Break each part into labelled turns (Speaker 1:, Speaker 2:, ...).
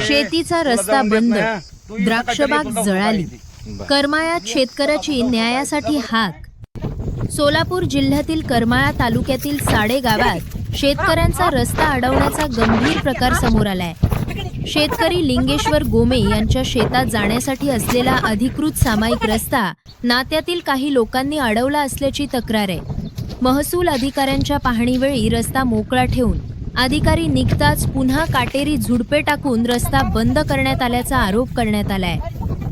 Speaker 1: शेतीचा रस्ता बंद, द्राक्षबाग जळाली, करमाळ्यात शेतकऱ्याची न्यायासाठी हाक. सोलापूर जिल्ह्यातील करमाळा तालुक्यातील साडे गावात शेतकऱ्यांचा रस्ता अडवण्याचा गंभीर प्रकार समोर आलाय. शेतकरी लिंगेश्वर गोमे यांच्या शेतात जाण्यासाठी असलेला अधिकृत सामायिक रस्ता नात्यातील काही लोकांनी अडवला असल्याची तक्रार आहे. महसूल अधिकाऱ्यांच्या पाहणीवेळी रस्ता मोकळा ठेवून अधिकारी निघताच पुन्हा काटेरी झुडपे टाकून रस्ता बंद करण्यात आल्याचा आरोप करण्यात आलाय.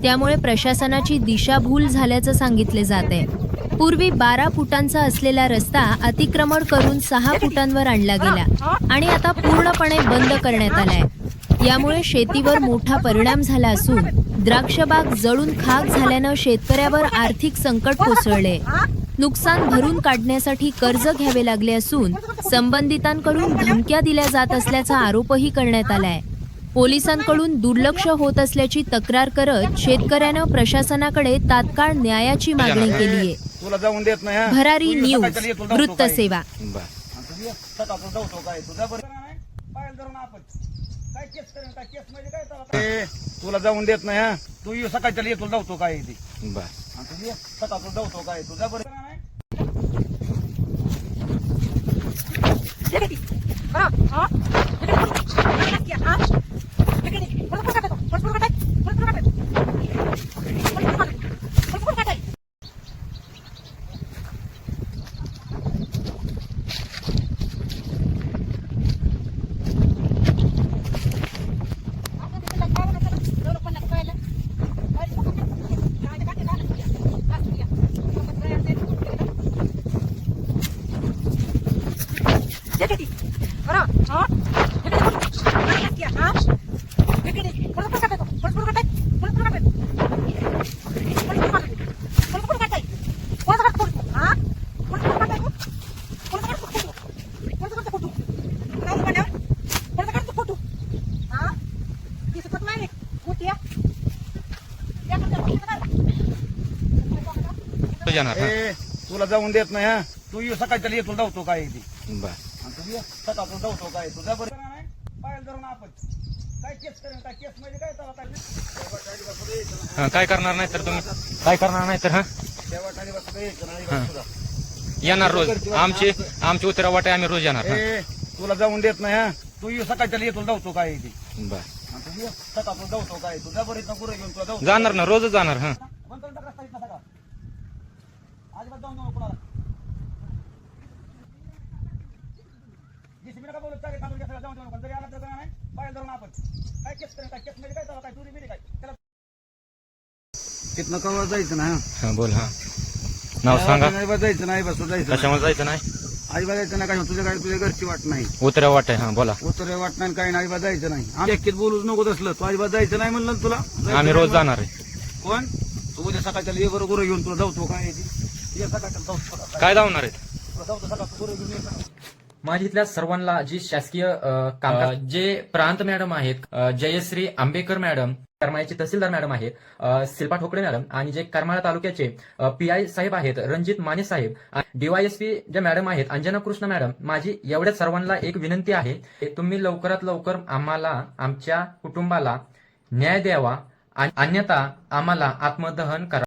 Speaker 1: त्यामुळे प्रशासनाची दिशाभूल झाल्याचं सांगितले जात आहे. पूर्वी 12 फुटांचा असलेला रस्ता अतिक्रमण करून 6 फुटांवर आणला गेला आणि आता पूर्णपणे बंद करण्यात आलाय. यामुळे शेतीवर मोठा परिणाम झाला असून द्राक्षबाग जळून खाक झाल्यानं शेतकऱ्यावर आर्थिक संकट कोसळले. नुकसान भरून काढण्यासाठी कर्ज घ्यावे लागले असून संबंधितांकडून धमक्या दिल्या जात असल्याचा आरोपही करण्यात आलाय. पोलिसांकडून दुर्लक्ष होत असल्याची तक्रार करत शेतकऱ्यानं प्रशासनाकडे तात्काळ न्यायाची मागणी केली आहे. भरारी न्यूज वृत्तसेवा.
Speaker 2: तुला जाऊन देत नाही हा. तू सकाळच्या येतो जाऊतो काय सकाळ जाऊतो काय तुझा बरं तुला जाऊन देत नाही हा. तू सकाळच्या येतो जाऊतो काय सकाळ जाऊतो काय तुझा बरं पायल धरून आपण काय केस करेन काय केस म्हणजे काय
Speaker 3: काय करणार नाही तर तुम्ही काय करणार नाही तर येणार रोज आमची उतरा वाटे आम्ही रोज येणार.
Speaker 2: तुला जाऊन देत नाही हा. तू सकाळच्या येतो जाऊतो काय सकाळ जाऊतो काय तुझ्या बरं इथं पुढे घेऊन तुला
Speaker 3: जाणार ना रोजच जाणार. हा
Speaker 2: अजिबात जाऊन जाऊ कुणाला का बोलत चालेल काढून घ्या जाऊन जाऊ जरी आला तर नाही पायल धरून आपण काय केस करेन काय केस म्हणजे काय काय चोरी बिरी काय त्याला तिथनं कवर जायचं ना.
Speaker 3: बोल. हा नाव सांगा.
Speaker 2: नाही जायचं नाही बस जायचं
Speaker 3: कशामुळे जायचं नाही.
Speaker 2: अजिबात जायचं नाही. काय तुझ्या काय तुझ्या घरची वाट नाही.
Speaker 3: उतऱ्या वाट आहे. हा बोला.
Speaker 2: उतऱ्या वाट नाही काही नाही. अजिबात जायचं नाही. आम्ही बोलूच नको असलं तू अजिबात जायचं नाही म्हणलं तुला.
Speaker 3: आम्ही रोज जाणार आहे.
Speaker 2: कोण तू उद्या सकाळच्या ये बरोबर घेऊन तुला जाऊतो काय
Speaker 3: काय धावणार आहेत.
Speaker 4: माझी इथल्या सर्वांना जी शासकीय जे प्रांत मॅडम आहेत, जयश्री आंबेकर मॅडम, करमाळ्याचे तहसीलदार मॅडम आहेत, शिल्पा ठोकळे मॅडम, आणि जे करमाळा तालुक्याचे PI साहेब आहेत रणजित माने साहेब, DYSP जे मॅडम आहेत अंजना कृष्ण मॅडम, माझी एवढ्या सर्वांना एक विनंती आहे, तुम्ही लवकरात लवकर आम्हाला आमच्या कुटुंबाला न्याय द्यावा, अन्यथा आम्हाला आत्मदहन करा.